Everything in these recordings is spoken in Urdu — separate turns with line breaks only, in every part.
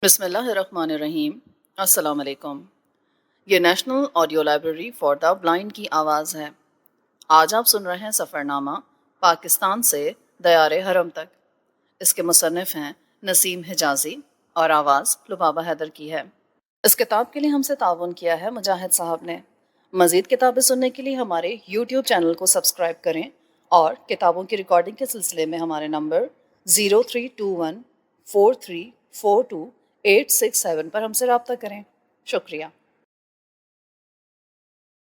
بسم اللہ الرحمن الرحیم۔ السلام علیکم۔ یہ national audio library for the blind کی آواز ہے۔ آج آپ سن رہے ہیں سفر نامہ پاکستان سے دیار حرم تک۔ اس کے مصنف ہیں نسیم حجازی اور آواز لبابہ حیدر کی ہے۔ اس کتاب کے لیے ہم سے تعاون کیا ہے مجاہد صاحب نے۔ مزید کتابیں سننے کے لیے ہمارے یوٹیوب چینل کو سبسکرائب کریں اور کتابوں کی ریکارڈنگ کے سلسلے میں ہمارے نمبر 03214342 پر ہم سے رابطہ کریں۔ شکریہ۔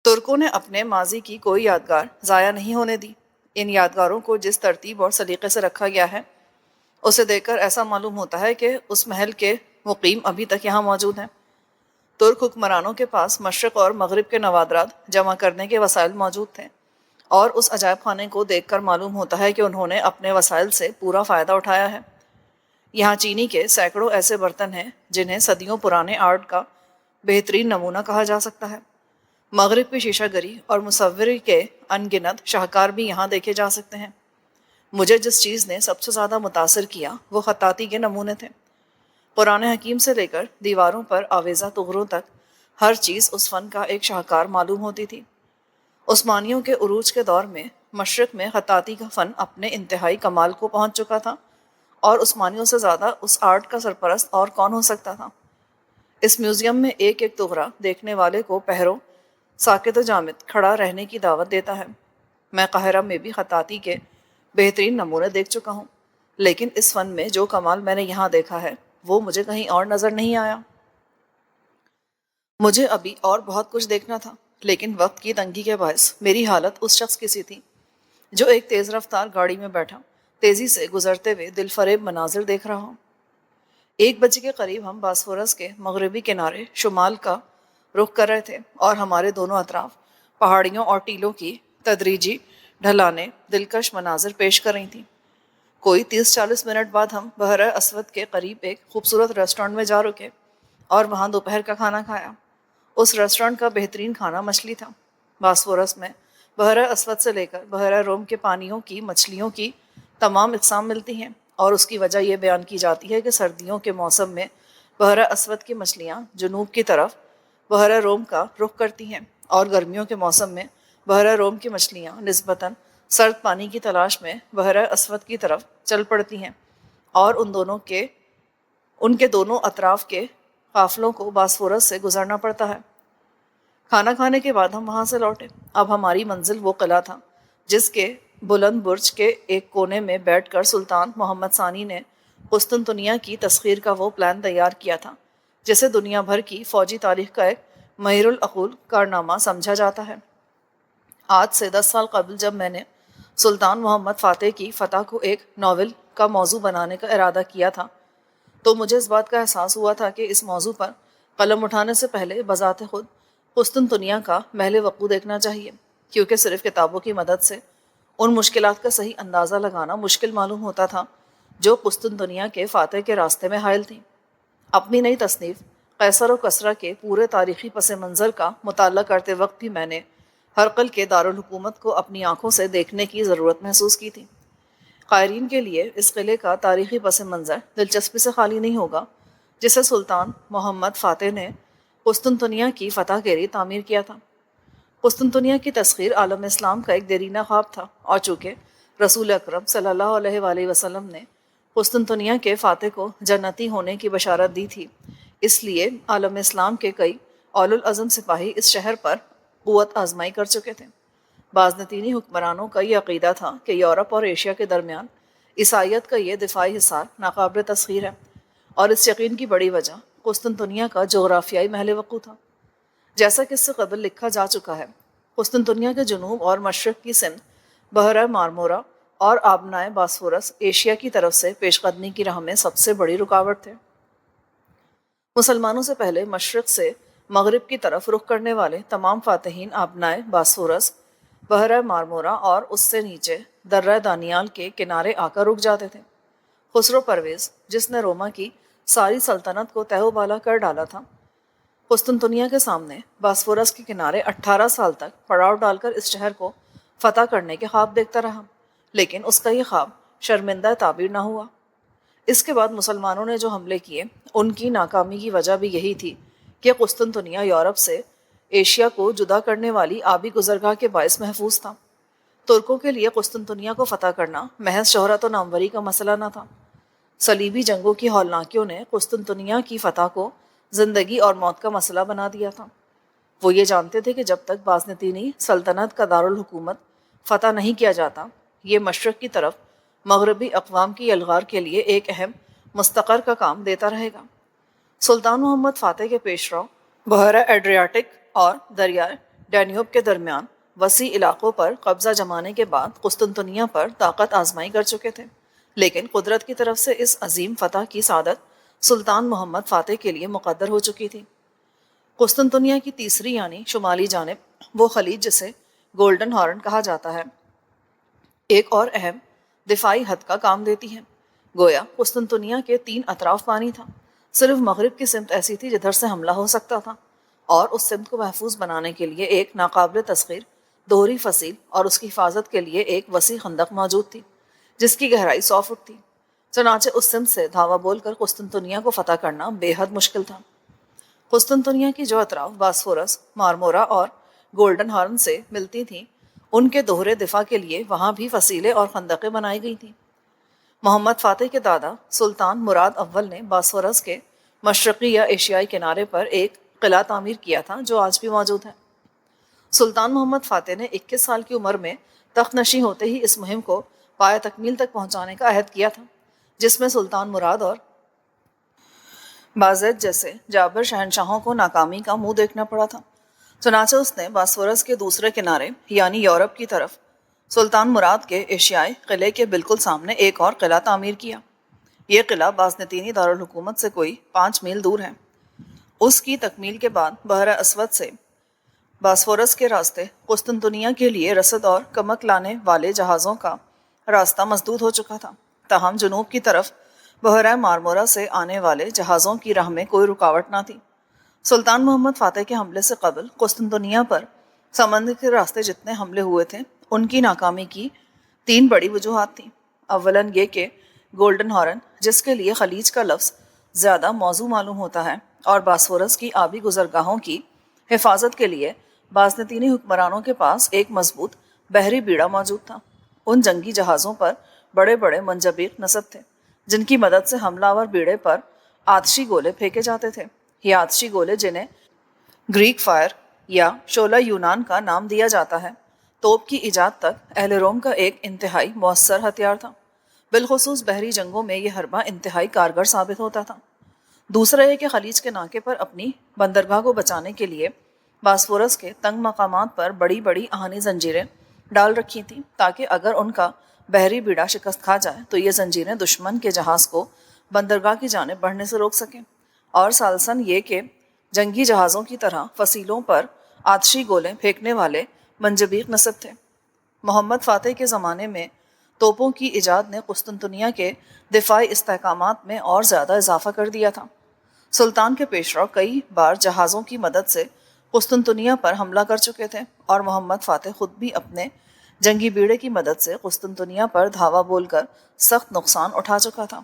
ترکوں نے اپنے ماضی کی کوئی یادگار ضائع نہیں ہونے دی۔ ان یادگاروں کو جس ترتیب اور سلیقے سے رکھا گیا ہے اسے دیکھ کر ایسا معلوم ہوتا ہے کہ اس محل کے مقیم ابھی تک یہاں موجود ہیں۔ ترک حکمرانوں کے پاس مشرق اور مغرب کے نوادرات جمع کرنے کے وسائل موجود تھے، اور اس عجائب خانے کو دیکھ کر معلوم ہوتا ہے کہ انہوں نے اپنے وسائل سے پورا فائدہ اٹھایا ہے۔ یہاں چینی کے سینکڑوں ایسے برتن ہیں جنہیں صدیوں پرانے آرٹ کا بہترین نمونہ کہا جا سکتا ہے۔ مغرب کی شیشہ گری اور مصوری کے ان گنت شاہکار بھی یہاں دیکھے جا سکتے ہیں۔ مجھے جس چیز نے سب سے زیادہ متاثر کیا وہ خطاطی کے نمونے تھے۔ پرانے حکیم سے لے کر دیواروں پر آویزہ تغروں تک ہر چیز اس فن کا ایک شاہکار معلوم ہوتی تھی۔ عثمانیوں کے عروج کے دور میں مشرق میں خطاطی کا فن اپنے انتہائی کمال کو پہنچ چکا تھا، اور عثمانیوں سے زیادہ اس آرٹ کا سرپرست اور کون ہو سکتا تھا۔ اس میوزیم میں ایک ایک تغرہ دیکھنے والے کو پہروں ساکت و جامد کھڑا رہنے کی دعوت دیتا ہے۔ میں قاہرہ میں بھی خطاطی کے بہترین نمونے دیکھ چکا ہوں، لیکن اس فن میں جو کمال میں نے یہاں دیکھا ہے وہ مجھے کہیں اور نظر نہیں آیا۔ مجھے ابھی اور بہت کچھ دیکھنا تھا، لیکن وقت کی تنگی کے باعث میری حالت اس شخص کی سی تھی جو ایک تیز رفتار گاڑی میں بیٹھا تیزی سے گزرتے ہوئے دل فریب مناظر دیکھ رہا ہوں۔ 1 بجے کے قریب ہم باسفورس کے مغربی کنارے شمال کا رخ کر رہے تھے، اور ہمارے دونوں اطراف پہاڑیوں اور ٹیلوں کی تدریجی ڈھلانیں دلکش مناظر پیش کر رہی تھیں۔ کوئی 30-40 منٹ بعد ہم بحر اسود کے قریب ایک خوبصورت ریسٹورانٹ میں جا رکے اور وہاں دوپہر کا کھانا کھایا۔ اس ریسٹورانٹ کا بہترین کھانا مچھلی تھا۔ باسفورس میں بحر اسود سے لے کر بحر روم کے پانیوں کی مچھلیوں کی تمام اقسام ملتی ہیں، اور اس کی وجہ یہ بیان کی جاتی ہے کہ سردیوں کے موسم میں بحر اسود کی مچھلیاں جنوب کی طرف بحر روم کا رخ کرتی ہیں، اور گرمیوں کے موسم میں بحر روم کی مچھلیاں نسبتاً سرد پانی کی تلاش میں بحر اسود کی طرف چل پڑتی ہیں، اور ان کے دونوں اطراف کے قافلوں کو باسفورس سے گزرنا پڑتا ہے۔ کھانا کھانے کے بعد ہم وہاں سے لوٹے۔ اب ہماری منزل وہ قلعہ تھا جس کے بلند برج کے ایک کونے میں بیٹھ کر سلطان محمد ثانی نے قسطنطنیہ کی تسخیر کا وہ پلان تیار کیا تھا جسے دنیا بھر کی فوجی تاریخ کا ایک مہیر العقول کارنامہ سمجھا جاتا ہے۔ آج سے 10 سال قبل جب میں نے سلطان محمد فاتح کی فتح کو ایک ناول کا موضوع بنانے کا ارادہ کیا تھا تو مجھے اس بات کا احساس ہوا تھا کہ اس موضوع پر قلم اٹھانے سے پہلے بذات خود قسطنطنیہ کا محل وقوع دیکھنا چاہیے، کیونکہ صرف کتابوں کی مدد سے ان مشکلات کا صحیح اندازہ لگانا مشکل معلوم ہوتا تھا جو قسطنطنیہ کے فاتح کے راستے میں حائل تھیں۔ اپنی نئی تصنیف قیصر و کسریٰ کے پورے تاریخی پس منظر کا مطالعہ کرتے وقت بھی میں نے ہرقل کے دارالحکومت کو اپنی آنکھوں سے دیکھنے کی ضرورت محسوس کی تھی۔ قائرین کے لیے اس قلعے کا تاریخی پس منظر دلچسپی سے خالی نہیں ہوگا جسے سلطان محمد فاتح نے قسطنطنیہ کی فتح کے لیے تعمیر کیا تھا۔ قسطنطنیہ کی تسخیر عالم اسلام کا ایک دیرینہ خواب تھا، اور چونکہ رسول اکرم صلی اللہ علیہ وآلہ وسلم نے قسطنطنیہ کے فاتح کو جنتی ہونے کی بشارت دی تھی، اس لیے عالم اسلام کے کئی اولو العزم سپاہی اس شہر پر قوت آزمائی کر چکے تھے۔ بازنطینی حکمرانوں کا یہ عقیدہ تھا کہ یورپ اور ایشیا کے درمیان عیسائیت کا یہ دفاعی حصار ناقابل تسخیر ہے، اور اس یقین کی بڑی وجہ قسطنطنیہ کا جغرافیائی محل وقوع تھا۔ جیسا کہ اس سے قبل لکھا جا چکا ہے، قسطنطنیہ کے جنوب اور مشرق کی سمت بحر مارمورا اور آبنائے باسفورس ایشیا کی طرف سے پیش قدمی کی راہ میں سب سے بڑی رکاوٹ تھے۔ مسلمانوں سے پہلے مشرق سے مغرب کی طرف رخ کرنے والے تمام فاتحین آبنائے باسفورس، بحر مارمورا اور اس سے نیچے درہ دانیال کے کنارے آ کر رک جاتے تھے۔ خسرو پرویز، جس نے روما کی ساری سلطنت کو تہو بالا کر ڈالا تھا، قسطنطنیہ کے سامنے باسفورس کے کنارے 18 سال تک پڑاؤ ڈال کر اس شہر کو فتح کرنے کے خواب دیکھتا رہا، لیکن اس کا یہ خواب شرمندہ تعبیر نہ ہوا۔ اس کے بعد مسلمانوں نے جو حملے کیے ان کی ناکامی کی وجہ بھی یہی تھی کہ قسطنطنیہ یورپ سے ایشیا کو جدا کرنے والی آبی گزرگاہ کے باعث محفوظ تھا۔ ترکوں کے لیے قسطنطنیہ کو فتح کرنا محض شہرت و ناموری کا مسئلہ نہ تھا۔ صلیبی جنگوں کی ہولناکیوں نے قسطنطنیہ کی فتح کو زندگی اور موت کا مسئلہ بنا دیا تھا۔ وہ یہ جانتے تھے کہ جب تک بازنطینی سلطنت کا دارالحکومت فتح نہیں کیا جاتا، یہ مشرق کی طرف مغربی اقوام کی الغار کے لیے ایک اہم مستقر کا کام دیتا رہے گا۔ سلطان محمد فاتح کے پیشرو بحیرہ ایڈریاٹک اور دریائے ڈینیوب کے درمیان وسیع علاقوں پر قبضہ جمانے کے بعد قسطنطنیہ پر طاقت آزمائی کر چکے تھے، لیکن قدرت کی طرف سے اس عظیم فتح کی سعادت سلطان محمد فاتح کے لیے مقدر ہو چکی تھی۔ قسطنطنیہ کی تیسری یعنی شمالی جانب وہ خلیج جسے گولڈن ہارن کہا جاتا ہے، ایک اور اہم دفاعی حد کا کام دیتی ہے۔ گویا قسطنطنیہ کے 3 اطراف پانی تھا، صرف مغرب کی سمت ایسی تھی جدھر سے حملہ ہو سکتا تھا، اور اس سمت کو محفوظ بنانے کے لیے ایک ناقابل تسخیر دوہری فصیل اور اس کی حفاظت کے لیے ایک وسیع خندق موجود تھی جس کی گہرائی 100 فٹ تھی۔ چنانچہ اس سمت سے دھاوا بول کر قسطنطنیہ کو فتح کرنا بے حد مشکل تھا۔ قسطنطنیہ کی جو اطراف باسفورس، مارمورا اور گولڈن ہارن سے ملتی تھیں، ان کے دوہرے دفاع کے لیے وہاں بھی فصیلیں اور خندقیں بنائی گئی تھیں۔ محمد فاتح کے دادا سلطان مراد اول نے باسفورس کے مشرقی یا ایشیائی کنارے پر ایک قلعہ تعمیر کیا تھا جو آج بھی موجود ہے۔ سلطان محمد فاتح نے 21 سال کی عمر میں تخت نشین ہوتے ہی اس مہم کو پایہ تکمیل تک پہنچانے کا عہد کیا تھا، جس میں سلطان مراد اور بازید جیسے جابر شہنشاہوں کو ناکامی کا منہ دیکھنا پڑا تھا۔ چنانچہ اس نے باسفورس کے دوسرے کنارے یعنی یورپ کی طرف سلطان مراد کے ایشیائی قلعے کے بالکل سامنے ایک اور قلعہ تعمیر کیا۔ یہ قلعہ بازنطینی دارالحکومت سے کوئی 5 میل دور ہے۔ اس کی تکمیل کے بعد بحر اسود سے باسفورس کے راستے قسطنطنیہ کے لیے رسد اور کمک لانے والے جہازوں کا راستہ مسدود ہو چکا تھا، تاہم جنوب کی طرف بحیرہ مارمورا سے آنے والے جہازوں کی راہ میں کوئی رکاوٹ نہ تھی۔ سلطان محمد فاتح کے حملے سے قبل قسطنطنیہ پر سمندر کے راستے جتنے حملے ہوئے تھے ان کی ناکامی کی 3 بڑی وجوہات تھیں۔ اولاً یہ کہ گولڈن ہارن، جس کے لیے خلیج کا لفظ زیادہ موزوں معلوم ہوتا ہے، اور باسفورس کی آبی گزرگاہوں کی حفاظت کے لیے بازنطینی حکمرانوں کے پاس ایک مضبوط بحری بیڑا موجود تھا۔ ان جنگی جہازوں پر بڑے بڑے منجبیق نصب تھے جن کی مدد سے حملہ آور بیڑے پر آتشی گولے پھینکے جاتے تھے۔ یہ آتشی گولے، جنہیں گریک فائر یا شعلہ یونان کا نام دیا جاتا ہے، توپ کی ایجاد تک اہل روم کا ایک انتہائی مؤثر ہتھیار تھا۔ بالخصوص بحری جنگوں میں یہ حربہ انتہائی کارگر ثابت ہوتا تھا۔ دوسرا یہ کہ خلیج کے ناکے پر اپنی بندرگاہ کو بچانے کے لیے باسفورس کے تنگ مقامات پر بڑی بڑی آہنی زنجیریں ڈال رکھی تھیں تاکہ اگر ان کا بحری بیڑا شکست کھا جائے تو یہ زنجیریں دشمن کے جہاز کو بندرگاہ کی جانب بڑھنے سے روک سکیں۔ اور ثالثاً یہ کہ جنگی جہازوں کی طرح فصیلوں پر آتشی گولے پھینکنے والے منجبیق نصب تھے۔ محمد فاتح کے زمانے میں توپوں کی ایجاد نے قسطنطنیہ کے دفاعی استحکامات میں اور زیادہ اضافہ کر دیا تھا۔ سلطان کے پیشرو کئی بار جہازوں کی مدد سے قسطنطنیہ پر حملہ کر چکے تھے، اور محمد فاتح خود بھی اپنے جنگی بیڑے کی مدد سے قسطنطنیہ پر دھاوا بول کر سخت نقصان اٹھا چکا تھا۔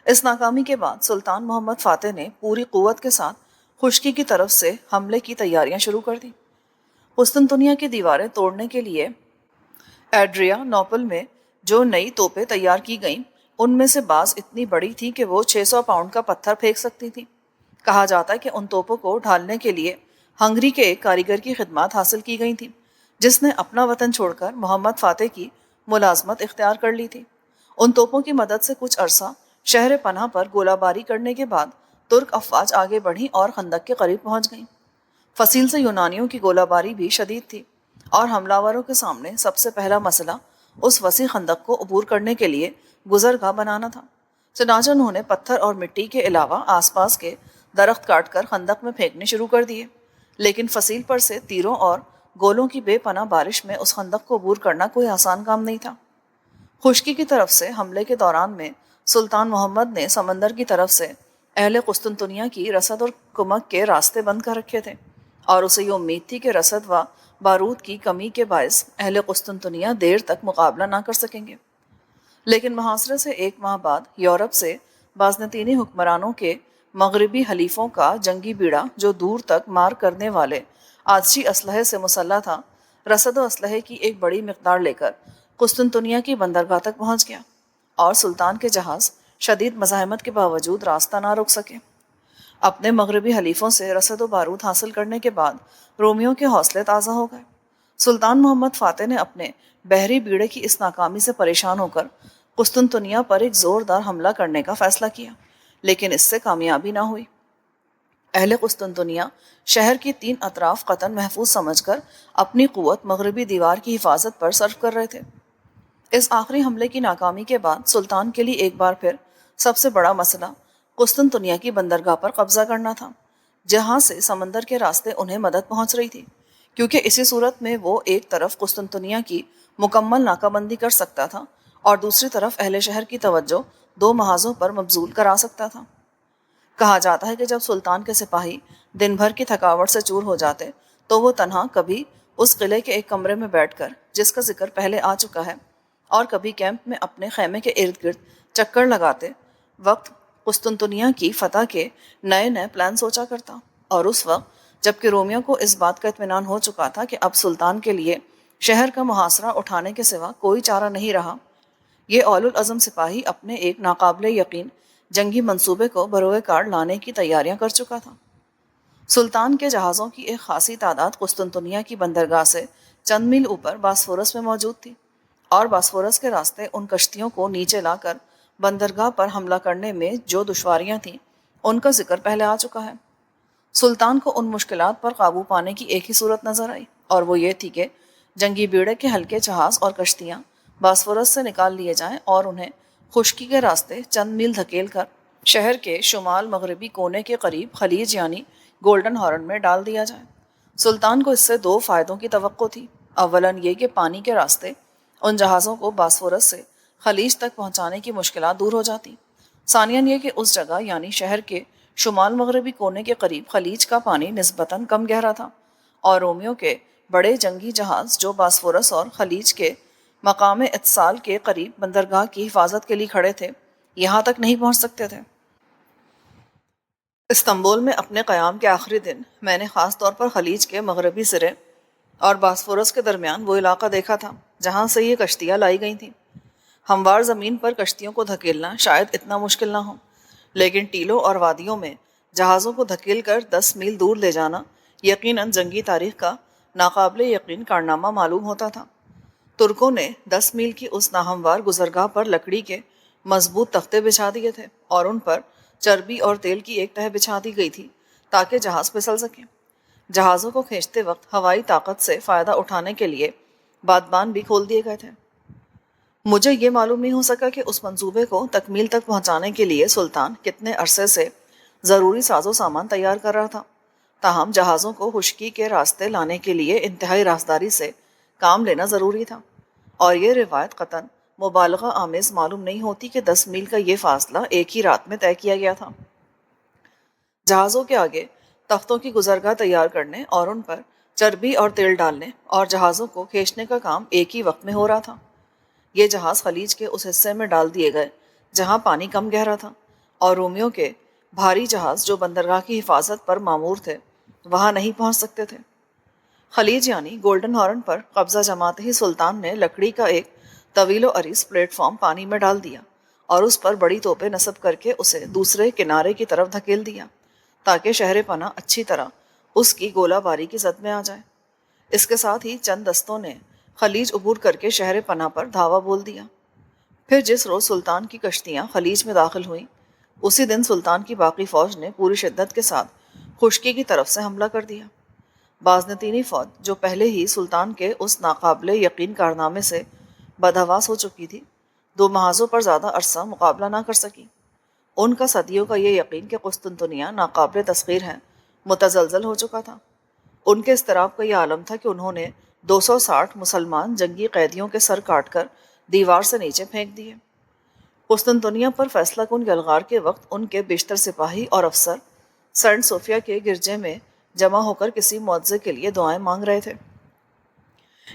اس ناکامی کے بعد سلطان محمد فاتح نے پوری قوت کے ساتھ خشکی کی طرف سے حملے کی تیاریاں شروع کر دی۔ قسطنطنیہ کی دیواریں توڑنے کے لیے ایڈریا نوپل میں جو نئی توپیں تیار کی گئیں ان میں سے بعض اتنی بڑی تھی کہ وہ 600 پاؤنڈ کا پتھر پھینک سکتی تھی۔ کہا جاتا ہے کہ ان توپوں کو ڈھالنے کے لیے ہنگری کے ایک کاریگر کی خدمات حاصل کی گئی تھی جس نے اپنا وطن چھوڑ کر محمد فاتح کی ملازمت اختیار کر لی تھی۔ ان توپوں کی مدد سے کچھ عرصہ شہر پناہ پر گولہ باری کرنے کے بعد ترک افواج آگے بڑھیں اور خندق کے قریب پہنچ گئیں۔ فصیل سے یونانیوں کی گولہ باری بھی شدید تھی، اور حملہ آوروں کے سامنے سب سے پہلا مسئلہ اس وسیع خندق کو عبور کرنے کے لیے گزرگاہ بنانا تھا۔ چنانچہ انہوں نے پتھر اور مٹی کے علاوہ آس پاس کے درخت کاٹ کر خندق میں پھینکنے شروع کر دیے، لیکن فصیل پر سے تیروں اور گولوں کی بے پناہ بارش میں اس خندق کو عبور کرنا کوئی آسان کام نہیں تھا۔ خشکی کی طرف سے حملے کے دوران میں سلطان محمد نے سمندر کی طرف سے اہل قسطنطنیہ کی رسد اور کمک کے راستے بند کر رکھے تھے، اور اسے یہ امید تھی کہ رسد و بارود کی کمی کے باعث اہل قسطنطنیہ دیر تک مقابلہ نہ کر سکیں گے۔ لیکن محاصرے سے 1 ماہ بعد یورپ سے بازنطینی حکمرانوں کے مغربی حلیفوں کا جنگی بیڑا، جو دور تک مار کرنے والے آتشی اسلحے سے مسلح تھا، رسد و اسلحے کی ایک بڑی مقدار لے کر قسطنطنیہ کی بندرگاہ تک پہنچ گیا، اور سلطان کے جہاز شدید مزاحمت کے باوجود راستہ نہ روک سکے۔ اپنے مغربی حلیفوں سے رسد و بارود حاصل کرنے کے بعد رومیوں کے حوصلے تازہ ہو گئے۔ سلطان محمد فاتح نے اپنے بحری بیڑے کی اس ناکامی سے پریشان ہو کر قسطنطنیہ پر ایک زوردار حملہ کرنے کا فیصلہ کیا، لیکن اس سے کامیابی نہ ہوئی۔ اہل قسطنطنیہ شہر کی 3 اطراف قطن محفوظ سمجھ کر اپنی قوت مغربی دیوار کی حفاظت پر صرف کر رہے تھے۔ اس آخری حملے کی ناکامی کے بعد سلطان کے لیے ایک بار پھر سب سے بڑا مسئلہ قسطنطنیہ کی بندرگاہ پر قبضہ کرنا تھا، جہاں سے سمندر کے راستے انہیں مدد پہنچ رہی تھی، کیونکہ اسی صورت میں وہ ایک طرف قسطنطنیہ کی مکمل ناکہ بندی کر سکتا تھا اور دوسری طرف اہل شہر کی توجہ 2 محاذوں پر مبذول کرا سکتا تھا۔ کہا جاتا ہے کہ جب سلطان کے سپاہی دن بھر کی تھکاوٹ سے چور ہو جاتے تو وہ تنہا کبھی اس قلعے کے ایک کمرے میں بیٹھ کر، جس کا ذکر پہلے آ چکا ہے، اور کبھی کیمپ میں اپنے خیمے کے ارد گرد چکر لگاتے وقت قسطنطنیہ کی فتح کے نئے نئے پلان سوچا کرتا، اور اس وقت جبکہ رومیوں کو اس بات کا اطمینان ہو چکا تھا کہ اب سلطان کے لیے شہر کا محاصرہ اٹھانے کے سوا کوئی چارہ نہیں رہا، یہ اولو العزم سپاہی اپنے ایک ناقابل یقین جنگی منصوبے کو بروئے کار لانے کی تیاریاں کر چکا تھا۔ سلطان کے جہازوں کی ایک خاصی تعداد قسطنطنیہ کی بندرگاہ سے چند میل اوپر باسفورس میں موجود تھی، اور باسفورس کے راستے ان کشتیوں کو نیچے لا کر بندرگاہ پر حملہ کرنے میں جو دشواریاں تھیں ان کا ذکر پہلے آ چکا ہے۔ سلطان کو ان مشکلات پر قابو پانے کی ایک ہی صورت نظر آئی، اور وہ یہ تھی کہ جنگی بیڑے کے ہلکے جہاز اور کشتیاں باسفورس سے نکال لیے جائیں اور انہیں خشکی کے راستے چند میل دھکیل کر شہر کے شمال مغربی کونے کے قریب خلیج یعنی گولڈن ہارن میں ڈال دیا جائے۔ سلطان کو اس سے 2 فائدوں کی توقع تھی۔ اولاً یہ کہ پانی کے راستے ان جہازوں کو باسفورس سے خلیج تک پہنچانے کی مشکلات دور ہو جاتی۔ ثانیاً یہ کہ اس جگہ یعنی شہر کے شمال مغربی کونے کے قریب خلیج کا پانی نسبتاً کم گہرا تھا، اور رومیوں کے بڑے جنگی جہاز جو باسفورس اور خلیج کے مقام اتصال کے قریب بندرگاہ کی حفاظت کے لیے کھڑے تھے، یہاں تک نہیں پہنچ سکتے تھے۔ استنبول میں اپنے قیام کے آخری دن میں نے خاص طور پر خلیج کے مغربی سرے اور باسفورس کے درمیان وہ علاقہ دیکھا تھا جہاں سے یہ کشتیاں لائی گئی تھیں۔ ہموار زمین پر کشتیوں کو دھکیلنا شاید اتنا مشکل نہ ہو، لیکن ٹیلوں اور وادیوں میں جہازوں کو دھکیل کر 10 میل دور لے جانا یقیناً جنگی تاریخ کا ناقابل یقین کارنامہ معلوم ہوتا تھا۔ ترکوں نے 10 میل کی اس ناہموار گزرگاہ پر لکڑی کے مضبوط تختے بچھا دیے تھے، اور ان پر چربی اور تیل کی ایک تہہ بچھا دی گئی تھی تاکہ جہاز پھسل سکیں۔ جہازوں کو کھینچتے وقت ہوائی طاقت سے فائدہ اٹھانے کے لیے بادبان بھی کھول دیے گئے تھے۔ مجھے یہ معلوم نہیں ہو سکا کہ اس منصوبے کو تکمیل تک پہنچانے کے لیے سلطان کتنے عرصے سے ضروری ساز و سامان تیار کر رہا تھا، تاہم جہازوں کو خشکی کے راستے لانے کے لیے انتہائی رازداری سے کام لینا ضروری تھا، اور یہ روایت قطعاً مبالغہ آمیز معلوم نہیں ہوتی کہ 10 میل کا یہ فاصلہ ایک ہی رات میں طے کیا گیا تھا۔ جہازوں کے آگے تختوں کی گزرگاہ تیار کرنے اور ان پر چربی اور تیل ڈالنے اور جہازوں کو کھینچنے کا کام ایک ہی وقت میں ہو رہا تھا۔ یہ جہاز خلیج کے اس حصے میں ڈال دیے گئے جہاں پانی کم گہرا تھا، اور رومیوں کے بھاری جہاز جو بندرگاہ کی حفاظت پر مامور تھے وہاں نہیں پہنچ سکتے تھے۔ خلیج یعنی گولڈن ہارن پر قبضہ جماتے ہی سلطان نے لکڑی کا ایک طویل و عریض پلیٹ فارم پانی میں ڈال دیا اور اس پر بڑی توپیں نصب کر کے اسے دوسرے کنارے کی طرف دھکیل دیا تاکہ شہر پناہ اچھی طرح اس کی گولہ باری کی زد میں آ جائے۔ اس کے ساتھ ہی چند دستوں نے خلیج عبور کر کے شہر پناہ پر دھاوا بول دیا۔ پھر جس روز سلطان کی کشتیاں خلیج میں داخل ہوئیں، اسی دن سلطان کی باقی فوج نے پوری شدت کے ساتھ خشکی کی طرف سے حملہ کر دیا۔ بازنطینی فوج جو پہلے ہی سلطان کے اس ناقابل یقین کارنامے سے بدحواس ہو چکی تھی، 2 محاذوں پر زیادہ عرصہ مقابلہ نہ کر سکی۔ ان کا صدیوں کا یہ یقین کہ قسطنطنیہ ناقابل تسخیر ہے متزلزل ہو چکا تھا۔ ان کے اضطراب کا یہ عالم تھا کہ انہوں نے 260 مسلمان جنگی قیدیوں کے سر کاٹ کر دیوار سے نیچے پھینک دیے۔ قسطنطنیہ پر فیصلہ کن یلغار کے وقت ان کے بیشتر سپاہی اور افسر سینٹ صوفیہ کے گرجے میں جمع ہو کر کسی معجزے کے لیے دعائیں مانگ رہے تھے۔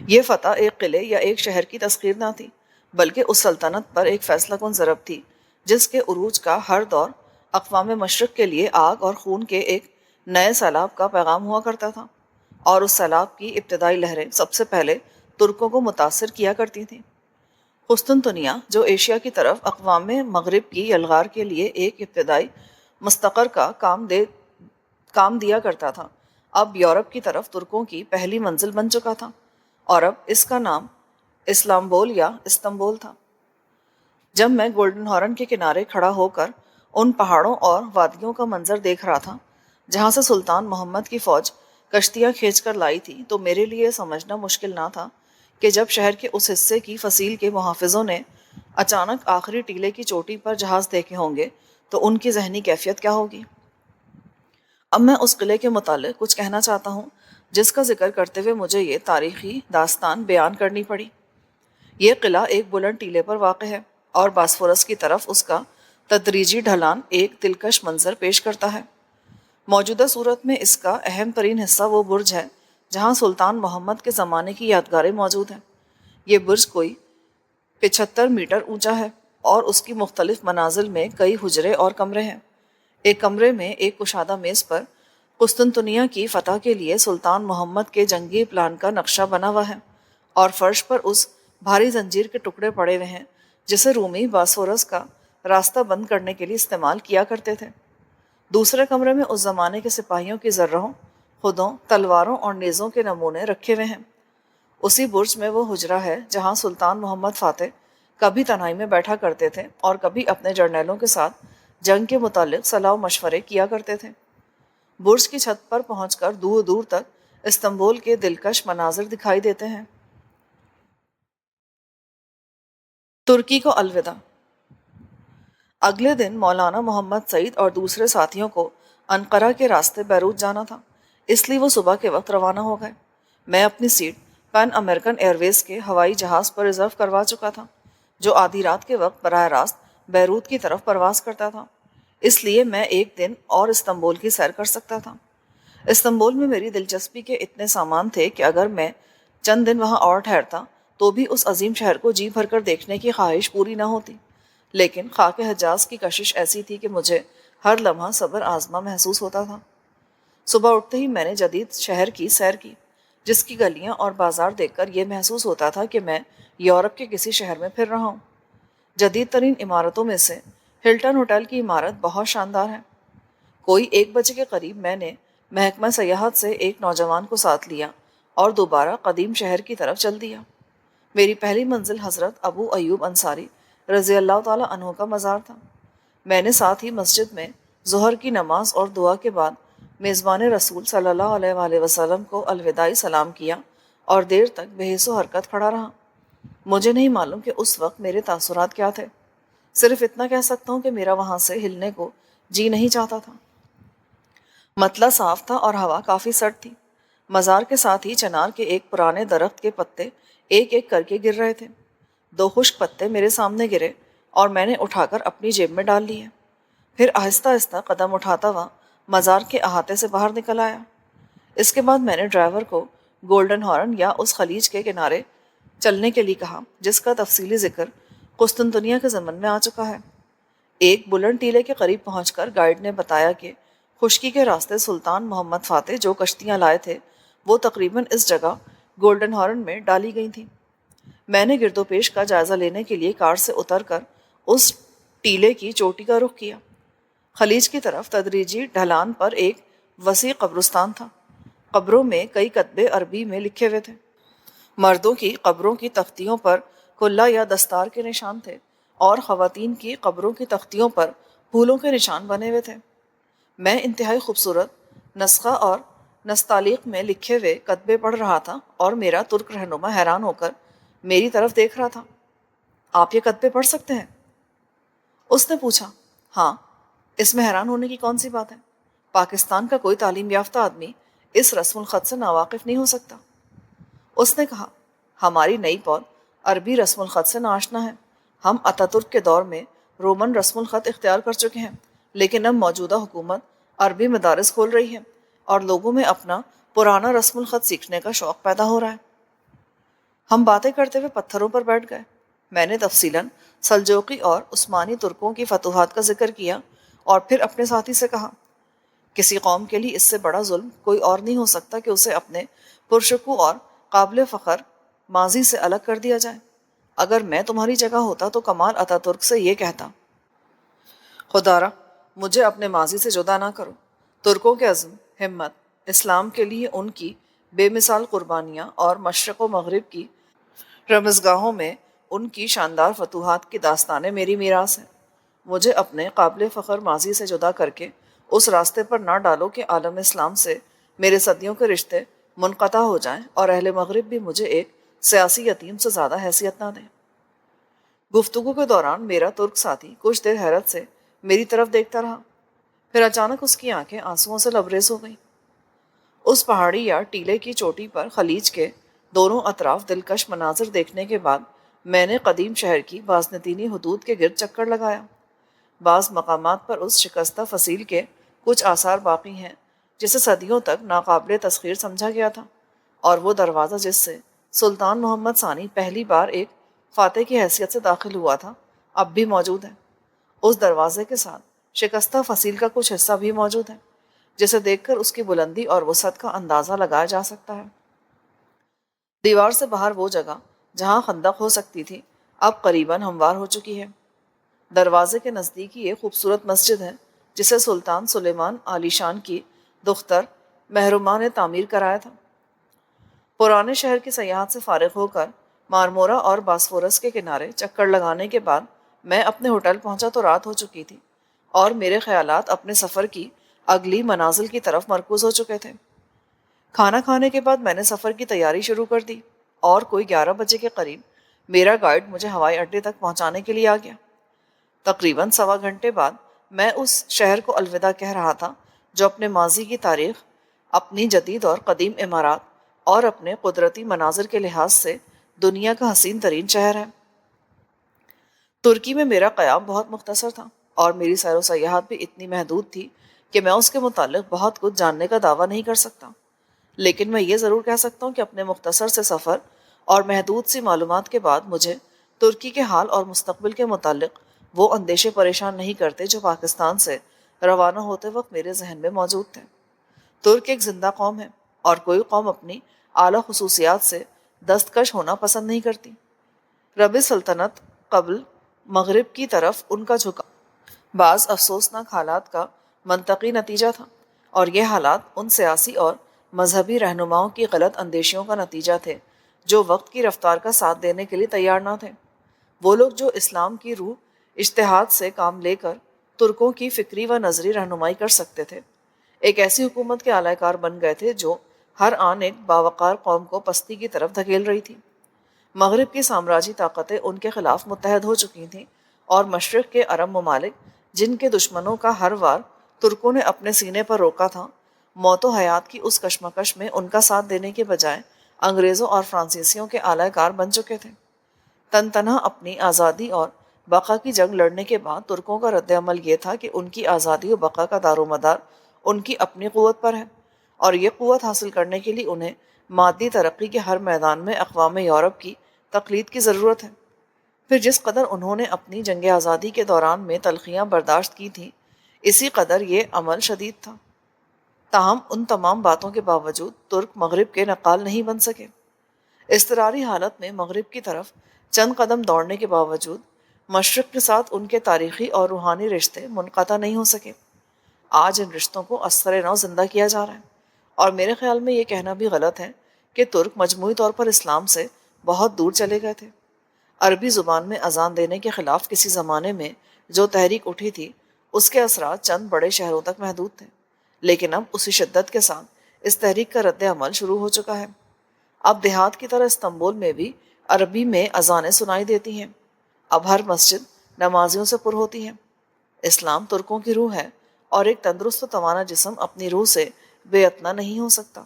یہ فتح ایک قلعے یا ایک شہر کی تسخیر نہ تھی، بلکہ اس سلطنت پر ایک فیصلہ کن ضرب تھی جس کے عروج کا ہر دور اقوام مشرق کے لیے آگ اور خون کے ایک نئے سیلاب کا پیغام ہوا کرتا تھا، اور اس سیلاب کی ابتدائی لہریں سب سے پہلے ترکوں کو متاثر کیا کرتی تھیں۔ قسطنطنیہ، جو ایشیا کی طرف اقوام مغرب کی یلغار کے لیے ایک ابتدائی مستقر کا کام دیا کرتا تھا، اب یورپ کی طرف ترکوں کی پہلی منزل بن چکا تھا، اور اب اس کا نام اسلامبول یا استنبول تھا۔ جب میں گولڈن ہارن کے کنارے کھڑا ہو کر ان پہاڑوں اور وادیوں کا منظر دیکھ رہا تھا جہاں سے سلطان محمد کی فوج کشتیاں کھینچ کر لائی تھی، تو میرے لیے سمجھنا مشکل نہ تھا کہ جب شہر کے اس حصے کی فصیل کے محافظوں نے اچانک آخری ٹیلے کی چوٹی پر جہاز دیکھے ہوں گے تو ان کی ذہنی کیفیت کیا ہوگی۔ اب میں اس قلعے کے متعلق کچھ کہنا چاہتا ہوں جس کا ذکر کرتے ہوئے مجھے یہ تاریخی داستان بیان کرنی پڑی۔ یہ قلعہ ایک بلند ٹیلے پر واقع ہے اور باسفورس کی طرف اس کا تدریجی ڈھلان ایک دلکش منظر پیش کرتا ہے۔ موجودہ صورت میں اس کا اہم ترین حصہ وہ برج ہے جہاں سلطان محمد کے زمانے کی یادگاریں موجود ہیں۔ یہ برج کوئی 75 میٹر اونچا ہے اور اس کی مختلف منازل میں کئی حجرے اور کمرے ہیں۔ ایک کمرے میں ایک کشادہ میز پر قسطنطنیہ کی فتح کے لیے سلطان محمد کے جنگی پلان کا نقشہ بنا ہوا ہے، اور فرش پر اس بھاری زنجیر کے ٹکڑے پڑے ہوئے ہیں جسے رومی باسفورس کا راستہ بند کرنے کے لیے استعمال کیا کرتے تھے۔ دوسرے کمرے میں اس زمانے کے سپاہیوں کی زرہوں، خودوں، تلواروں اور نیزوں کے نمونے رکھے ہوئے ہیں۔ اسی برج میں وہ حجرہ ہے جہاں سلطان محمد فاتح کبھی تنہائی میں بیٹھا کرتے تھے اور کبھی اپنے جرنیلوں کے ساتھ جنگ کے متعلق صلاح و مشورے کیا کرتے تھے۔ برج کی چھت پر پہنچ کر دور دور تک استنبول کے دلکش مناظر دکھائی دیتے ہیں۔ ترکی کو الوداع۔ اگلے دن مولانا محمد سعید اور دوسرے ساتھیوں کو انقرہ کے راستے بیروت جانا تھا، اس لیے وہ صبح کے وقت روانہ ہو گئے۔ میں اپنی سیٹ پین امریکن ایئر ویز کے ہوائی جہاز پر ریزرو کروا چکا تھا جو آدھی رات کے وقت براہ راست بیروت کی طرف پرواز کرتا تھا، اس لیے میں ایک دن اور استنبول کی سیر کر سکتا تھا۔ استنبول میں میری دلچسپی کے اتنے سامان تھے کہ اگر میں چند دن وہاں اور ٹھہرتا تو بھی اس عظیم شہر کو جی بھر کر دیکھنے کی خواہش پوری نہ ہوتی، لیکن خاک حجاز کی کشش ایسی تھی کہ مجھے ہر لمحہ صبر آزما محسوس ہوتا تھا۔ صبح اٹھتے ہی میں نے جدید شہر کی سیر کی، جس کی گلیاں اور بازار دیکھ کر یہ محسوس ہوتا تھا کہ میں یورپ کے کسی شہر میں پھر رہا ہوں۔ جدید ترین عمارتوں میں سے ہلٹن ہوٹل کی عمارت بہت شاندار ہے۔ کوئی 1 بجے کے قریب میں نے محکمہ سیاحت سے ایک نوجوان کو ساتھ لیا اور دوبارہ قدیم شہر کی طرف چل دیا۔ میری پہلی منزل حضرت ابو ایوب انصاری رضی اللہ تعالیٰ عنہ کا مزار تھا۔ میں نے ساتھ ہی مسجد میں ظہر کی نماز اور دعا کے بعد میزبان رسول صلی اللہ علیہ وآلہ وسلم کو الوداعی سلام کیا اور دیر تک بے حس و حرکت کھڑا رہا۔ مجھے نہیں معلوم کہ اس وقت میرے تاثرات کیا تھے، صرف اتنا کہہ سکتا ہوں کہ میرا وہاں سے ہلنے کو جی نہیں چاہتا تھا۔ مطلع صاف تھا اور ہوا کافی سرد تھی۔ مزار کے ساتھ ہی چنار کے ایک پرانے درخت کے پتے ایک ایک کر کے گر رہے تھے۔ 2 خشک پتے میرے سامنے گرے اور میں نے اٹھا کر اپنی جیب میں ڈال لیے، پھر آہستہ آہستہ قدم اٹھاتا ہوا مزار کے احاطے سے باہر نکل آیا۔ اس کے بعد میں نے ڈرائیور کو گولڈن ہارن یا اس خلیج کے کنارے چلنے کے لیے کہا جس کا تفصیلی ذکر قسطنطنیہ کے ضمن میں آ چکا ہے۔ ایک بلند ٹیلے کے قریب پہنچ کر گائیڈ نے بتایا کہ خشکی کے راستے سلطان محمد فاتح جو کشتیاں لائے تھے وہ تقریباً اس جگہ گولڈن ہارن میں ڈالی گئی تھیں۔ میں نے گرد و پیش کا جائزہ لینے کے لیے کار سے اتر کر اس ٹیلے کی چوٹی کا رخ کیا۔ خلیج کی طرف تدریجی ڈھلان پر ایک وسیع قبرستان تھا۔ قبروں میں کئی کتبے عربی میں لکھے ہوئے تھے۔ مردوں کی قبروں کی تختیوں پر کلہ یا دستار کے نشان تھے اور خواتین کی قبروں کی تختیوں پر پھولوں کے نشان بنے ہوئے تھے۔ میں انتہائی خوبصورت نسخہ اور نستعلیق میں لکھے ہوئے کتبے پڑھ رہا تھا اور میرا ترک رہنما حیران ہو کر میری طرف دیکھ رہا تھا۔ آپ یہ کتبے پڑھ سکتے ہیں؟ اس نے پوچھا۔ ہاں، اس میں حیران ہونے کی کون سی بات ہے؟ پاکستان کا کوئی تعلیم یافتہ آدمی اس رسم الخط سے ناواقف نہیں ہو سکتا۔ اس نے کہا، ہماری نئی پود عربی رسم الخط سے ناآشنا ہے۔ ہم اتاترک کے دور میں رومن رسم الخط اختیار کر چکے ہیں، لیکن اب موجودہ حکومت عربی مدارس کھول رہی ہے اور لوگوں میں اپنا پرانا رسم الخط سیکھنے کا شوق پیدا ہو رہا ہے۔ ہم باتیں کرتے ہوئے پتھروں پر بیٹھ گئے۔ میں نے تفصیلاً سلجوقی اور عثمانی ترکوں کی فتوحات کا ذکر کیا اور پھر اپنے ساتھی سے کہا، کسی قوم کے لیے اس سے بڑا ظلم کوئی اور نہیں ہو سکتا کہ اسے اپنے پرشکو اور قابل فخر ماضی سے الگ کر دیا جائے۔ اگر میں تمہاری جگہ ہوتا تو کمال اتا ترک سے یہ کہتا، خدا را مجھے اپنے ماضی سے جدا نہ کرو۔ ترکوں کے عزم، ہمت، اسلام کے لیے ان کی بے مثال قربانیاں اور مشرق و مغرب کی رمزگاہوں میں ان کی شاندار فتوحات کی داستانیں میری میراث ہیں۔ مجھے اپنے قابل فخر ماضی سے جدا کر کے اس راستے پر نہ ڈالو کہ عالم اسلام سے میرے صدیوں کے رشتے منقطع ہو جائیں اور اہل مغرب بھی مجھے ایک سیاسی یتیم سے زیادہ حیثیت نہ دیں۔ گفتگو کے دوران میرا ترک ساتھی کچھ دیر حیرت سے میری طرف دیکھتا رہا، پھر اچانک اس کی آنکھیں آنسوؤں سے لبریز ہو گئیں۔ اس پہاڑی یا ٹیلے کی چوٹی پر خلیج کے دونوں اطراف دلکش مناظر دیکھنے کے بعد میں نے قدیم شہر کی بازنطینی حدود کے گرد چکر لگایا۔ بعض مقامات پر اس شکستہ فصیل کے کچھ آثار باقی ہیں جسے صدیوں تک ناقابل تسخیر سمجھا گیا تھا، اور وہ دروازہ جس سے سلطان محمد ثانی پہلی بار ایک فاتح کی حیثیت سے داخل ہوا تھا اب بھی موجود ہے۔ اس دروازے کے ساتھ شکستہ فصیل کا کچھ حصہ بھی موجود ہے جسے دیکھ کر اس کی بلندی اور وسعت کا اندازہ لگایا جا سکتا ہے۔ دیوار سے باہر وہ جگہ جہاں خندق ہو سکتی تھی اب قریباً ہموار ہو چکی ہے۔ دروازے کے نزدیک ہی ایک خوبصورت مسجد ہے جسے سلطان سلیمان عالی شان کی دختر مہرمہ نے تعمیر کرایا تھا۔ پرانے شہر کی سیاحت سے فارغ ہو کر مارمورا اور باسفورس کے کنارے چکر لگانے کے بعد میں اپنے ہوٹل پہنچا تو رات ہو چکی تھی اور میرے خیالات اپنے سفر کی اگلی منازل کی طرف مرکوز ہو چکے تھے۔ کھانا کھانے کے بعد میں نے سفر کی تیاری شروع کر دی اور کوئی 11 بجے کے قریب میرا گائیڈ مجھے ہوائی اڈے تک پہنچانے کے لیے آ گیا۔ تقریباً سوا گھنٹے بعد میں اس شہر کو الوداع کہہ رہا تھا جو اپنے ماضی کی تاریخ، اپنی جدید اور قدیم عمارات اور اپنے قدرتی مناظر کے لحاظ سے دنیا کا حسین ترین شہر ہے۔ ترکی میں میرا قیام بہت مختصر تھا اور میری سیر و سیاحت بھی اتنی محدود تھی کہ میں اس کے متعلق بہت کچھ جاننے کا دعویٰ نہیں کر سکتا، لیکن میں یہ ضرور کہہ سکتا ہوں کہ اپنے مختصر سے سفر اور محدود سی معلومات کے بعد مجھے ترکی کے حال اور مستقبل کے متعلق وہ اندیشے پریشان نہیں کرتے جو پاکستان سے روانہ ہوتے وقت میرے ذہن میں موجود تھے۔ ترک ایک زندہ قوم ہے اور کوئی قوم اپنی اعلیٰ خصوصیات سے دستکش ہونا پسند نہیں کرتی۔ رب سلطنت قبل مغرب کی طرف ان کا جھکاؤ بعض افسوسناک حالات کا منطقی نتیجہ تھا، اور یہ حالات ان سیاسی اور مذہبی رہنماؤں کی غلط اندیشیوں کا نتیجہ تھے جو وقت کی رفتار کا ساتھ دینے کے لیے تیار نہ تھے۔ وہ لوگ جو اسلام کی روح اجتہاد سے کام لے کر ترکوں کی فکری و نظری رہنمائی کر سکتے تھے، ایک ایسی حکومت کے اعلی کار بن گئے تھے جو ہر آن ایک باوقار قوم کو پستی کی طرف دھکیل رہی تھی۔ مغرب کی سامراجی طاقتیں ان کے خلاف متحد ہو چکی تھیں، اور مشرق کے عرب ممالک جن کے دشمنوں کا ہر وار ترکوں نے اپنے سینے پر روکا تھا، موت و حیات کی اس کشمکش میں ان کا ساتھ دینے کے بجائے انگریزوں اور فرانسیسیوں کے اعلی کار بن چکے تھے۔ تن تنہا اپنی آزادی اور بقا کی جنگ لڑنے کے بعد ترکوں کا رد عمل یہ تھا کہ ان کی آزادی و بقا کا دار و مدار ان کی اپنی قوت پر ہے، اور یہ قوت حاصل کرنے کے لیے انہیں مادی ترقی کے ہر میدان میں اقوام یورپ کی تقلید کی ضرورت ہے۔ پھر جس قدر انہوں نے اپنی جنگ آزادی کے دوران میں تلخیاں برداشت کی تھیں، اسی قدر یہ عمل شدید تھا۔ تاہم ان تمام باتوں کے باوجود ترک مغرب کے نقال نہیں بن سکے۔ اضطراری حالت میں مغرب کی طرف چند قدم دوڑنے کے باوجود مشرق کے ساتھ ان کے تاریخی اور روحانی رشتے منقطع نہیں ہو سکے۔ آج ان رشتوں کو ازسر نو زندہ کیا جا رہا ہے، اور میرے خیال میں یہ کہنا بھی غلط ہے کہ ترک مجموعی طور پر اسلام سے بہت دور چلے گئے تھے۔ عربی زبان میں اذان دینے کے خلاف کسی زمانے میں جو تحریک اٹھی تھی اس کے اثرات چند بڑے شہروں تک محدود تھے، لیکن اب اسی شدت کے ساتھ اس تحریک کا رد عمل شروع ہو چکا ہے۔ اب دیہات کی طرح استنبول میں بھی عربی میں اذانیں سنائی دیتی ہیں، اب ہر مسجد نمازیوں سے پر ہوتی ہے۔ اسلام ترکوں کی روح ہے، اور ایک تندرست و توانا جسم اپنی روح سے بے اتنا نہیں ہو سکتا۔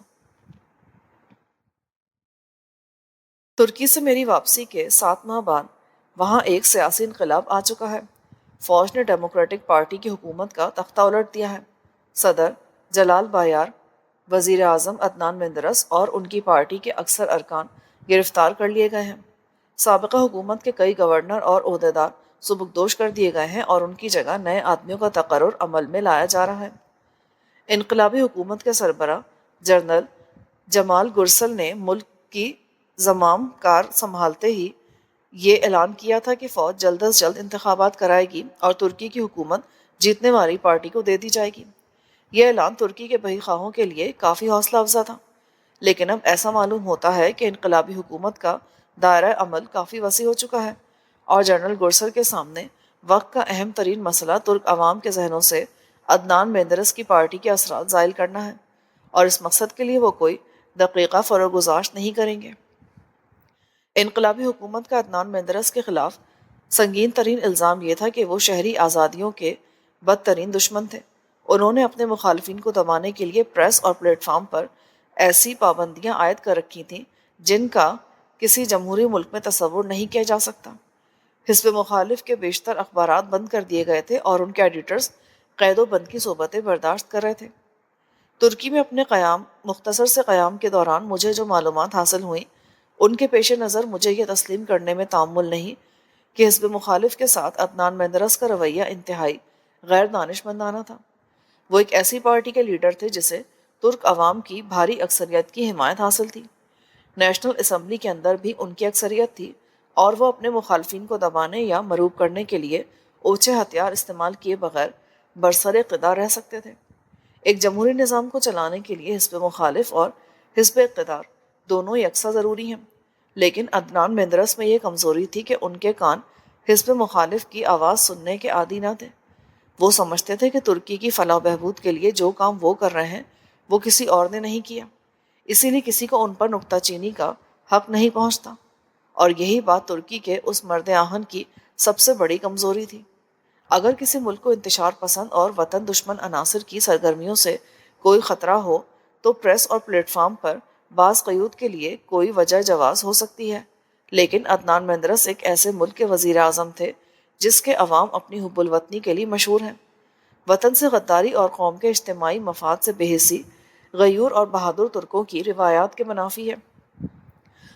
ترکی سے میری واپسی کے 7 ماہ بعد وہاں ایک سیاسی انقلاب آ چکا ہے۔ فوج نے ڈیموکریٹک پارٹی کی حکومت کا تختہ الٹ دیا ہے۔ صدر جلال بایار، وزیر اعظم عدنان مندرس اور ان کی پارٹی کے اکثر ارکان گرفتار کر لیے گئے ہیں۔ سابقہ حکومت کے کئی گورنر اور عہدیدار سبکدوش کر دیے گئے ہیں اور ان کی جگہ نئے آدمیوں کا تقرر عمل میں لایا جا رہا ہے۔ انقلابی حکومت کے سربراہ جنرل جمال گرسل نے ملک کی زمام کار سنبھالتے ہی یہ اعلان کیا تھا کہ فوج جلد از جلد انتخابات کرائے گی اور ترکی کی حکومت جیتنے والی پارٹی کو دے دی جائے گی۔ یہ اعلان ترکی کے بہی خواہوں کے لیے کافی حوصلہ افزا تھا، لیکن اب ایسا معلوم ہوتا ہے کہ انقلابی حکومت کا دائرہ عمل کافی وسیع ہو چکا ہے اور جنرل گرسل کے سامنے وقت کا اہم ترین مسئلہ ترک عوام کے ذہنوں سے عدنان مینڈرس کی پارٹی کے اثرات زائل کرنا ہے، اور اس مقصد کے لیے وہ کوئی دقیقہ فروگزاشت نہیں کریں گے۔ انقلابی حکومت کا عدنان مینڈرس کے خلاف سنگین ترین الزام یہ تھا کہ وہ شہری آزادیوں کے بدترین دشمن تھے۔ انہوں نے اپنے مخالفین کو دبانے کے لیے پریس اور پلیٹ فارم پر ایسی پابندیاں عائد کر رکھی تھیں جن کا کسی جمہوری ملک میں تصور نہیں کیا جا سکتا۔ حزب مخالف کے بیشتر اخبارات بند کر دیے گئے تھے اور ان کے ایڈیٹرز قید و بند کی صحبتیں برداشت کر رہے تھے۔ ترکی میں اپنے مختصر سے قیام کے دوران مجھے جو معلومات حاصل ہوئیں ان کے پیش نظر مجھے یہ تسلیم کرنے میں تعمل نہیں کہ حزب مخالف کے ساتھ عدنان مینڈرس کا رویہ انتہائی غیر دانشمندانہ تھا۔ وہ ایک ایسی پارٹی کے لیڈر تھے جسے ترک عوام کی بھاری اکثریت کی حمایت حاصل تھی۔ نیشنل اسمبلی کے اندر بھی ان کی اکثریت تھی اور وہ اپنے مخالفین کو دبانے یا مروب کرنے کے لیے اوچھے ہتھیار استعمال کیے بغیر برسر اقتدار رہ سکتے تھے۔ ایک جمہوری نظام کو چلانے کے لیے حزب مخالف اور حزب اقتدار دونوں یکساں ضروری ہیں، لیکن عدنان مینڈرس میں یہ کمزوری تھی کہ ان کے کان حزب مخالف کی آواز سننے کے عادی نہ تھے۔ وہ سمجھتے تھے کہ ترکی کی فلاح و بہبود کے لیے جو کام وہ کر رہے ہیں وہ کسی اور نے نہیں کیا، اسی لیے کسی کو ان پر نکتہ چینی کا حق نہیں پہنچتا، اور یہی بات ترکی کے اس مرد آہن کی سب سے بڑی کمزوری تھی۔ اگر کسی ملک کو انتشار پسند اور وطن دشمن عناصر کی سرگرمیوں سے کوئی خطرہ ہو تو پریس اور پلیٹ فارم پر بعض قیود کے لیے کوئی وجہ جواز ہو سکتی ہے، لیکن عدنان مینڈرس ایک ایسے ملک کے وزیر اعظم تھے جس کے عوام اپنی حب الوطنی کے لیے مشہور ہیں۔ وطن سے غداری اور قوم کے اجتماعی مفاد سے بے حسی غیور اور بہادر ترکوں کی روایات کے منافی ہے۔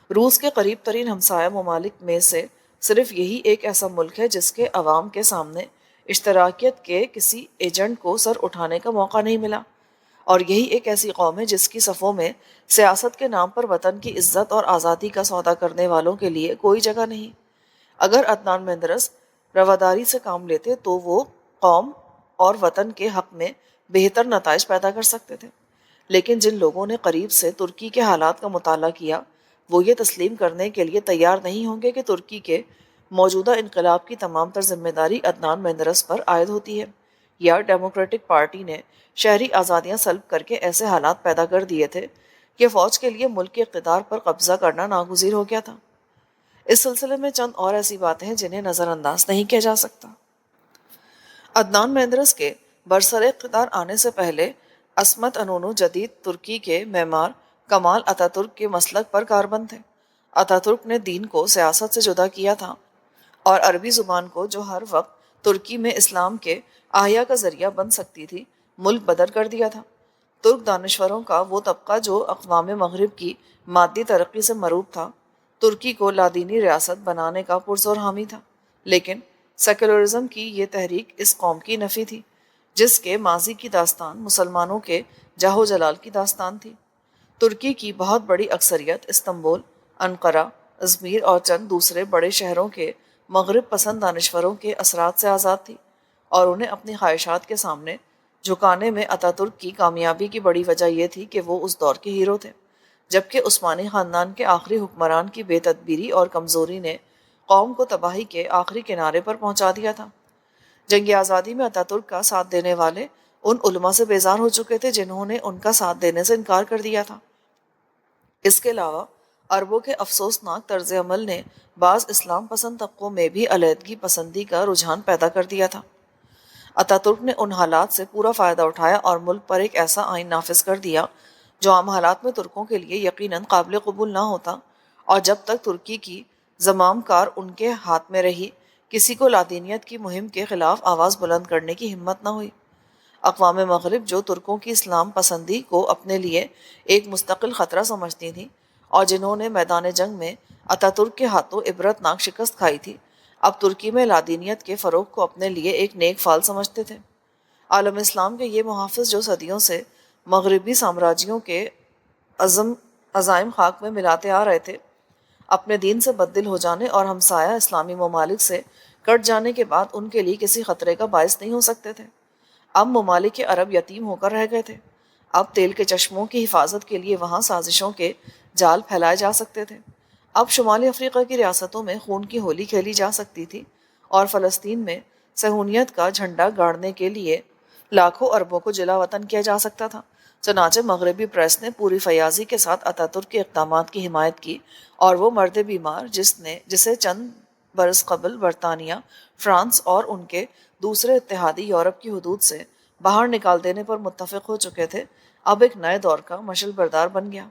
روس کے قریب ترین ہمسایہ ممالک میں سے صرف یہی ایک ایسا ملک ہے جس کے عوام کے سامنے اشتراکیت کے کسی ایجنٹ کو سر اٹھانے کا موقع نہیں ملا، اور یہی ایک ایسی قوم ہے جس کی صفوں میں سیاست کے نام پر وطن کی عزت اور آزادی کا سودا کرنے والوں کے لیے کوئی جگہ نہیں۔ اگر عدنان مینڈرس رواداری سے کام لیتے تو وہ قوم اور وطن کے حق میں بہتر نتائج پیدا کر سکتے تھے، لیکن جن لوگوں نے قریب سے ترکی کے حالات کا مطالعہ کیا وہ یہ تسلیم کرنے کے لیے تیار نہیں ہوں گے کہ ترکی کے موجودہ انقلاب کی تمام تر ذمہ داری عدنان مینڈرس پر عائد ہوتی ہے، یا ڈیموکریٹک پارٹی نے شہری آزادیاں سلب کر کے ایسے حالات پیدا کر دیے تھے کہ فوج کے لیے ملک کے اقتدار پر قبضہ کرنا ناگزیر ہو گیا تھا۔ اس سلسلے میں چند اور ایسی باتیں ہیں جنہیں نظر انداز نہیں کیا جا سکتا۔ عدنان مینڈرس کے برسر اقتدار آنے سے پہلے عصمت انونو جدید ترکی کے معمار کمال اتہ ترک کے مسلک پر کاربند تھے۔ اتہ ترک نے دین کو سیاست سے جدا کیا تھا اور عربی زبان کو، جو ہر وقت ترکی میں اسلام کے احیا کا ذریعہ بن سکتی تھی، ملک بدر کر دیا تھا۔ ترک دانشوروں کا وہ طبقہ جو اقوام مغرب کی مادی ترقی سے مروب تھا، ترکی کو لادینی ریاست بنانے کا پرزور حامی تھا، لیکن سیکولرزم کی یہ تحریک اس قوم کی نفی تھی جس کے ماضی کی داستان مسلمانوں کے جاہ و جلال کی داستان تھی۔ ترکی کی بہت بڑی اکثریت استنبول، انقرہ، ازمیر اور چند دوسرے بڑے شہروں کے مغرب پسند دانشوروں کے اثرات سے آزاد تھی، اور انہیں اپنی خواہشات کے سامنے جھکانے میں اتہ ترک کی کامیابی کی بڑی وجہ یہ تھی کہ وہ اس دور کے ہیرو تھے، جبکہ عثمانی خاندان کے آخری حکمران کی بے تدبیری اور کمزوری نے قوم کو تباہی کے آخری کنارے پر پہنچا دیا تھا۔ جنگ آزادی میں اتہ ترک کا ساتھ دینے والے ان علماء سے بیزار ہو چکے تھے جنہوں نے ان کا ساتھ دینے سے انکار کر دیا تھا۔ اس کے علاوہ عربوں کے افسوسناک طرز عمل نے بعض اسلام پسند طبقوں میں بھی علیحدگی پسندی کا رجحان پیدا کر دیا تھا۔ اتہ ترک نے ان حالات سے پورا فائدہ اٹھایا اور ملک پر ایک ایسا آئین نافذ کر دیا جو عام حالات میں ترکوں کے لیے یقیناً قابل قبول نہ ہوتا، اور جب تک ترکی کی زمام کار ان کے ہاتھ میں رہی کسی کو لادینیت کی مہم کے خلاف آواز بلند کرنے کی ہمت نہ ہوئی۔ اقوام مغرب جو ترکوں کی اسلام پسندی کو اپنے لیے ایک مستقل خطرہ سمجھتی تھیں، اور جنہوں نے میدان جنگ میں اتا ترک کے ہاتھوں عبرتناک شکست کھائی تھی، اب ترکی میں لادینیت کے فروغ کو اپنے لیے ایک نیک فال سمجھتے تھے۔ عالم اسلام کے یہ محافظ جو صدیوں سے مغربی سامراجیوں کے عزائم خاک میں ملاتے آ رہے تھے، اپنے دین سے بددل ہو جانے اور ہمسایہ اسلامی ممالک سے کٹ جانے کے بعد ان کے لیے کسی خطرے کا باعث نہیں ہو سکتے تھے۔ اب ممالک عرب یتیم ہو کر رہ گئے تھے۔ اب تیل کے چشموں کی حفاظت کے لیے وہاں سازشوں کے جال پھیلائے جا سکتے تھے۔ اب شمالی افریقہ کی ریاستوں میں خون کی ہولی کھیلی جا سکتی تھی، اور فلسطین میں صہیونیت کا جھنڈا گاڑنے کے لیے لاکھوں اربوں کو جلا وطن کیا جا سکتا تھا۔ چنانچہ مغربی پریس نے پوری فیاضی کے ساتھ اتا ترک کے اقدامات کی حمایت کی، اور وہ مرد بیمار جسے چند برس قبل برطانیہ، فرانس اور ان کے دوسرے اتحادی یورپ کی حدود سے باہر نکال دینے پر متفق ہو چکے تھے، اب ایک نئے دور کا مشعل بردار بن گیا۔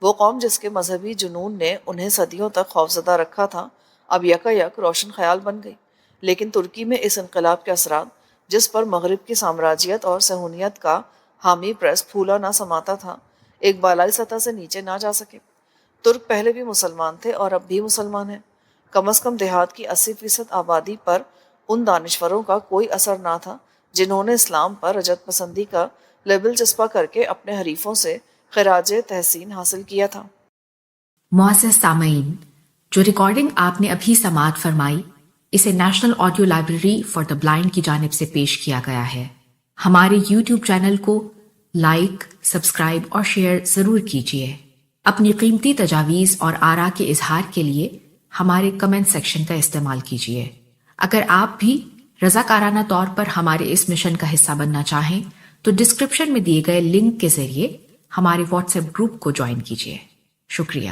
وہ قوم جس کے مذہبی جنون نے انہیں صدیوں تک خوفزدہ رکھا تھا، اب یکا یک روشن خیال بن گئی۔ لیکن ترکی میں اس انقلاب کے اثرات، جس پر مغرب کی سامراجیت اور صہیونیت کا حامی پریس پھولا نہ سماتا تھا، ایک بالائی سطح سے نیچے نہ جا سکے۔ ترک پہلے بھی مسلمان تھے اور اب بھی مسلمان ہیں۔ کم از کم دیہات کی 80% آبادی پر ان دانشوروں کا کوئی اثر نہ تھا جنہوں نے اسلام پر رجعت پسندی کا لیبل چسپاں کر کے اپنے حریفوں سے خراج تحسین حاصل کیا تھا۔
معزز سامعین، جو ریکارڈنگ آپ نے ابھی سماعت فرمائی، اسے national audio library for the blind کی جانب سے پیش کیا گیا ہے۔ ہمارے یوٹیوب چینل کو لائک، سبسکرائب اور شیئر ضرور کیجیے۔ اپنی قیمتی تجاویز اور آراء کے اظہار کے لیے ہمارے کمنٹ سیکشن کا استعمال کیجیے۔ اگر آپ بھی رضاکارانہ طور پر ہمارے اس مشن کا حصہ بننا چاہیں تو ڈسکرپشن میں دیے گئے لنک کے ذریعے ہمارے واٹس ایپ گروپ کو جوائن کیجیے۔ شکریہ۔